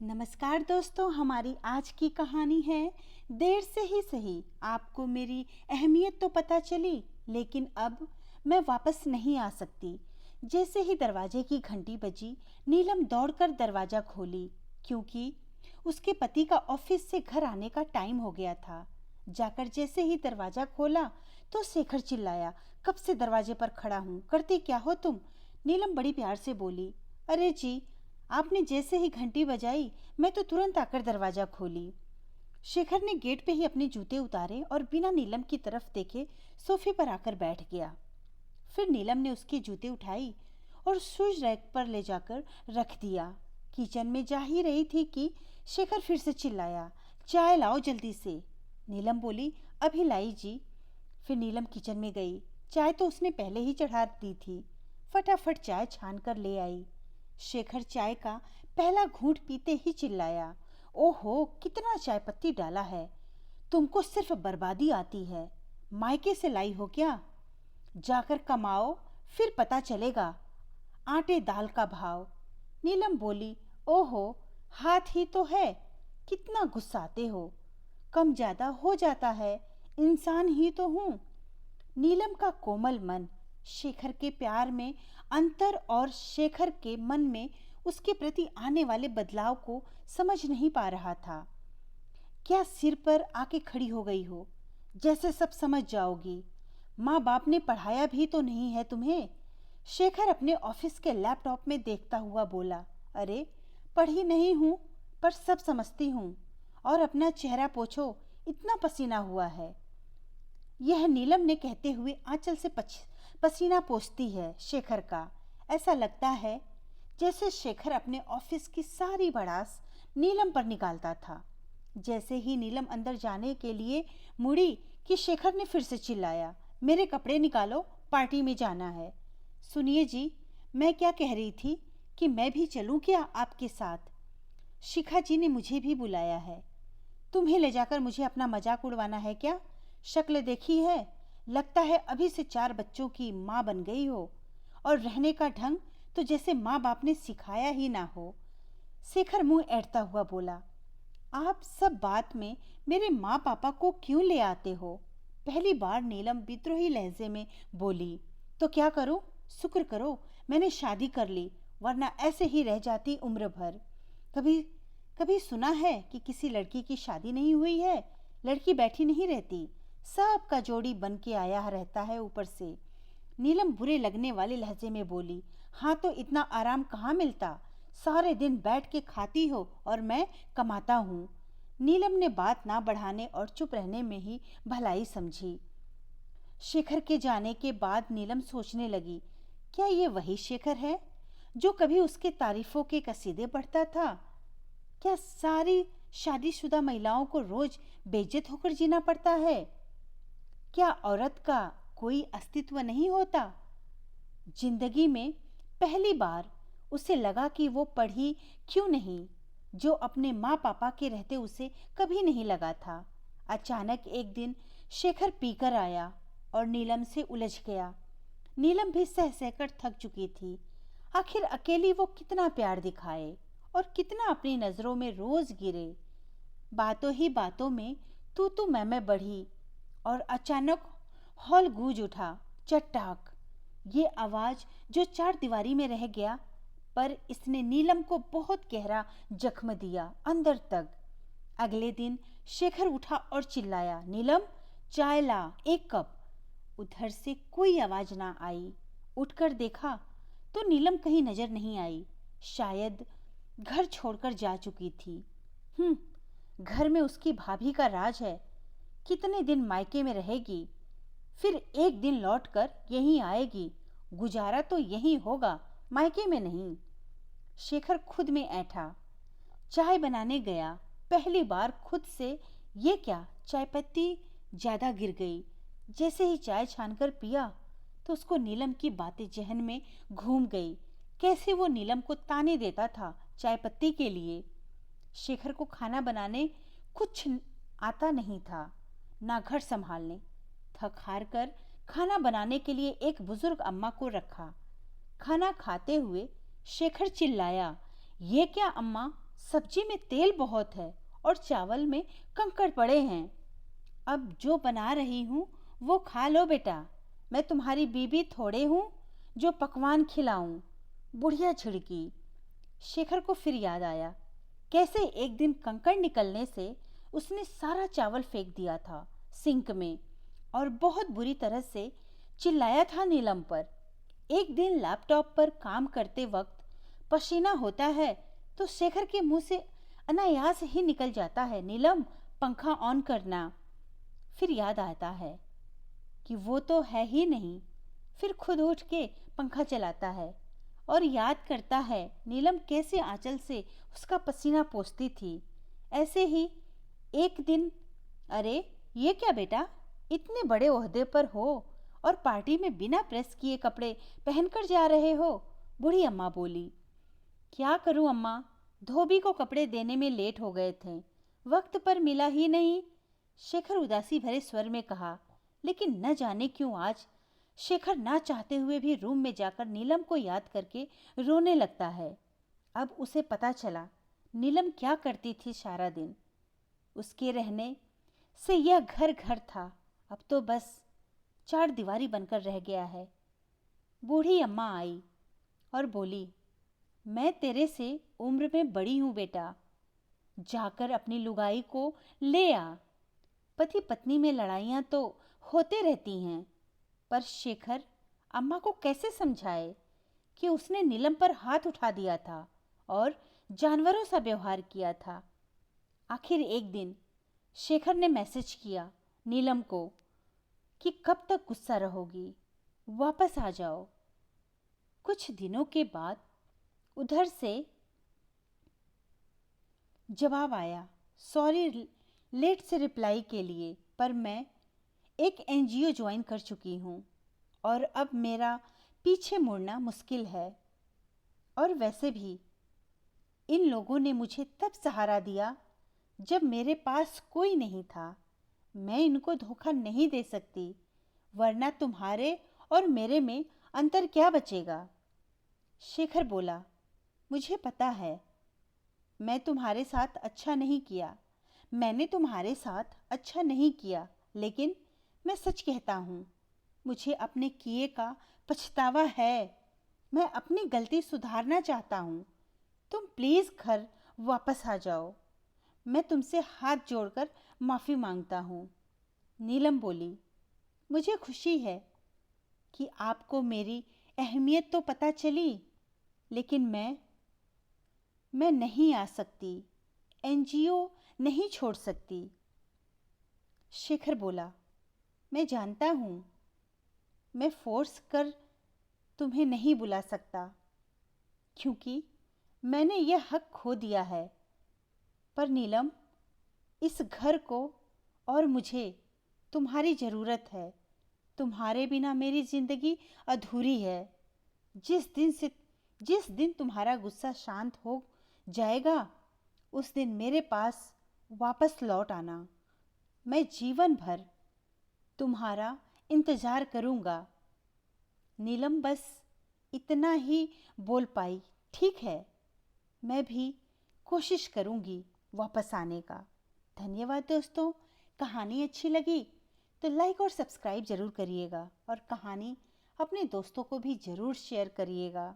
नमस्कार दोस्तों, हमारी आज की कहानी है देर से ही सही। आपको मेरी अहमियत तो पता चली, लेकिन अब मैं वापस नहीं आ सकती। जैसे ही दरवाजे की घंटी बजी, नीलम दौड़कर दरवाजा खोली, क्योंकि उसके पति का ऑफिस से घर आने का टाइम हो गया था। जाकर जैसे ही दरवाजा खोला तो शेखर चिल्लाया, कब से दरवाजे पर खड़ा हूँ, करते क्या हो तुम? नीलम बड़ी प्यार से बोली, अरे जी, आपने जैसे ही घंटी बजाई मैं तो तुरंत आकर दरवाजा खोली। शेखर ने गेट पे ही अपने जूते उतारे और बिना नीलम की तरफ देखे सोफे पर आकर बैठ गया। फिर नीलम ने उसके जूते उठाई और शूज रैक पर ले जाकर रख दिया। किचन में जा ही रही थी कि शेखर फिर से चिल्लाया, चाय लाओ जल्दी से। नीलम बोली, अभी लाई जी। फिर नीलम किचन में गई। चाय तो उसने पहले ही चढ़ा दी थी। फटाफट चाय छान कर ले आई। शेखर चाय का पहला घूंट पीते ही चिल्लाया, ओहो, कितना चाय पत्ती डाला है। तुमको सिर्फ बर्बादी आती है। मायके से लाई हो क्या? जाकर कमाओ, फिर पता चलेगा आटे दाल का भाव। नीलम बोली, ओहो, हाथ ही तो है, कितना गुस्साते हो। कम ज्यादा हो जाता है, इंसान ही तो हूं। नीलम का कोमल मन शेखर के प्यार में अंतर और शेखर के मन में उसके प्रति आने वाले बदलाव को समझ नहीं पा रहा था। क्या सिर पर आके खड़ी हो गई हो, जैसे सब समझ जाओगी? माँ बाप ने पढ़ाया भी तो नहीं है तुम्हें। शेखर अपने ऑफिस के लैपटॉप में देखता हुआ बोला, अरे पढ़ी नहीं हूँ, पर सब समझती हूँ। और अपना चेहरा पोछो, इतना पसीना हुआ है। यह नीलम ने कहते हुए आंचल से पसीना पोंछती है शेखर का। ऐसा लगता है जैसे शेखर अपने ऑफिस की सारी भड़ास नीलम पर निकालता था। जैसे ही नीलम अंदर जाने के लिए मुड़ी कि शेखर ने फिर से चिल्लाया, मेरे कपड़े निकालो, पार्टी में जाना है। सुनिए जी, मैं क्या कह रही थी कि मैं भी चलूं क्या आपके साथ? शिखा जी ने मुझे भी बुलाया है। तुम्हें ले जाकर मुझे अपना मजाक उड़वाना है क्या? शक्ल देखी है, लगता है अभी से 4 बच्चों की माँ बन गई हो। और रहने का ढंग तो जैसे माँ बाप ने सिखाया ही ना हो। शेखर मुंह ऐंठता हुआ बोला, आप सब बात में मेरे माँ पापा को क्यों ले आते हो? पहली बार नीलम विद्रोही लहजे में बोली, तो क्या करूं? शुक्र करो मैंने शादी कर ली, वरना ऐसे ही रह जाती उम्र भर। कभी कभी सुना है कि किसी लड़की की शादी नहीं हुई है? लड़की बैठी नहीं रहती, सबका जोड़ी बन के आया रहता है ऊपर से। नीलम बुरे लगने वाले लहजे में बोली, हाँ तो इतना आराम कहाँ मिलता? सारे दिन बैठ के खाती हो और मैं कमाता हूँ। नीलम ने बात ना बढ़ाने और चुप रहने में ही भलाई समझी। शेखर के जाने के बाद नीलम सोचने लगी, क्या ये वही शेखर है जो कभी उसके तारीफों के कसीदे पढ़ता था? क्या सारी शादीशुदा महिलाओं को रोज बेइज्जत होकर जीना पड़ता है? क्या औरत का कोई अस्तित्व नहीं होता? जिंदगी में पहली बार उसे लगा कि वो पढ़ी क्यों नहीं, जो अपने माँ पापा के रहते उसे कभी नहीं लगा था। अचानक एक दिन शेखर पीकर आया और नीलम से उलझ गया। नीलम भी सह सहकर थक चुकी थी। आखिर अकेली वो कितना प्यार दिखाए और कितना अपनी नजरों में रोज गिरे। बातों ही बातों में तू मैं बढ़ी और अचानक हॉल गूंज उठा, चट्टाक। ये आवाज जो 4 दीवारी में रह गया, पर इसने नीलम को बहुत गहरा जख्म दिया अंदर तक। अगले दिन शेखर उठा और चिल्लाया, नीलम चाय ला, 1 कप। उधर से कोई आवाज ना आई। उठकर देखा तो नीलम कहीं नजर नहीं आई। शायद घर छोड़कर जा चुकी थी। घर में उसकी भाभी का राज है। कितने दिन मायके में रहेगी, फिर एक दिन लौटकर यहीं आएगी। गुजारा तो यहीं होगा, मायके में नहीं। शेखर खुद में ऐंठा। चाय बनाने गया, पहली बार खुद से ये क्या, चाय पत्ती ज्यादा गिर गई। जैसे ही चाय छानकर पिया तो उसको नीलम की बातें जहन में घूम गई। कैसे वो नीलम को ताने देता था चाय पत्ती के लिए। शेखर को खाना बनाने कुछ आता नहीं था, ना घर संभालने। थक हार कर खाना बनाने के लिए एक बुजुर्ग अम्मा को रखा। खाना खाते हुए शेखर चिल्लाया, ये क्या अम्मा, सब्जी में तेल बहुत है और चावल में कंकड़ पड़े हैं। अब जो बना रही हूँ वो खा लो बेटा। मैं तुम्हारी बीबी थोड़े हूँ जो पकवान खिलाऊं। बुढ़िया झिड़की। शेखर को फिर याद आया कैसे एक दिन कंकड़ निकलने से उसने सारा चावल फेंक दिया था सिंक में और बहुत बुरी तरह से चिल्लाया था नीलम पर। एक दिन लैपटॉप पर काम करते वक्त पसीना होता है तो शेखर के मुंह से अनायास ही निकल जाता है, नीलम पंखा ऑन करना। फिर याद आता है कि वो तो है ही नहीं। फिर खुद उठ के पंखा चलाता है और याद करता है नीलम कैसे आंचल से उसका पसीना पोंछती थी। ऐसे ही एक दिन, अरे ये क्या बेटा, इतने बड़े ओहदे पर हो और पार्टी में बिना प्रेस किए कपड़े पहनकर जा रहे हो? बूढ़ी अम्मा बोली। क्या करूं अम्मा, धोबी को कपड़े देने में लेट हो गए थे, वक्त पर मिला ही नहीं। शेखर उदासी भरे स्वर में कहा। लेकिन न जाने क्यों आज शेखर ना चाहते हुए भी रूम में जाकर नीलम को याद करके रोने लगता है। अब उसे पता चला नीलम क्या करती थी सारा दिन। उसके रहने से यह घर घर था, अब तो बस चार दीवारी बनकर रह गया है। बूढ़ी अम्मा आई और बोली, मैं तेरे से उम्र में बड़ी हूँ बेटा, जाकर अपनी लुगाई को ले आ। पति पत्नी में लड़ाइयाँ तो होते रहती हैं, पर शेखर अम्मा को कैसे समझाए कि उसने नीलम पर हाथ उठा दिया था और जानवरों सा व्यवहार किया था। आखिर एक दिन शेखर ने मैसेज किया नीलम को कि कब तक गुस्सा रहोगी, वापस आ जाओ। कुछ दिनों के बाद उधर से जवाब आया, सॉरी लेट से रिप्लाई के लिए, पर मैं एक एनजीओ ज्वाइन कर चुकी हूँ और अब मेरा पीछे मुड़ना मुश्किल है। और वैसे भी इन लोगों ने मुझे तब सहारा दिया जब मेरे पास कोई नहीं था। मैं इनको धोखा नहीं दे सकती, वरना तुम्हारे और मेरे में अंतर क्या बचेगा? शेखर बोला, मुझे पता है मैं तुम्हारे साथ अच्छा नहीं किया, मैंने तुम्हारे साथ अच्छा नहीं किया, लेकिन मैं सच कहता हूँ, मुझे अपने किए का पछतावा है। मैं अपनी गलती सुधारना चाहता हूँ। तुम प्लीज़ घर वापस आ जाओ। मैं तुमसे हाथ जोड़कर माफ़ी मांगता हूँ। नीलम बोली, मुझे खुशी है कि आपको मेरी अहमियत तो पता चली, लेकिन मैं नहीं आ सकती, एनजीओ नहीं छोड़ सकती। शेखर बोला, मैं जानता हूँ, मैं फोर्स कर तुम्हें नहीं बुला सकता, क्योंकि मैंने यह हक खो दिया है। पर नीलम, इस घर को और मुझे तुम्हारी ज़रूरत है। तुम्हारे बिना मेरी ज़िंदगी अधूरी है। जिस दिन तुम्हारा गुस्सा शांत हो जाएगा, उस दिन मेरे पास वापस लौट आना। मैं जीवन भर तुम्हारा इंतज़ार करूँगा। नीलम बस इतना ही बोल पाई, ठीक है, मैं भी कोशिश करूँगी वापस आने का। धन्यवाद दोस्तों। कहानी अच्छी लगी तो लाइक और सब्सक्राइब ज़रूर करिएगा और कहानी अपने दोस्तों को भी ज़रूर शेयर करिएगा।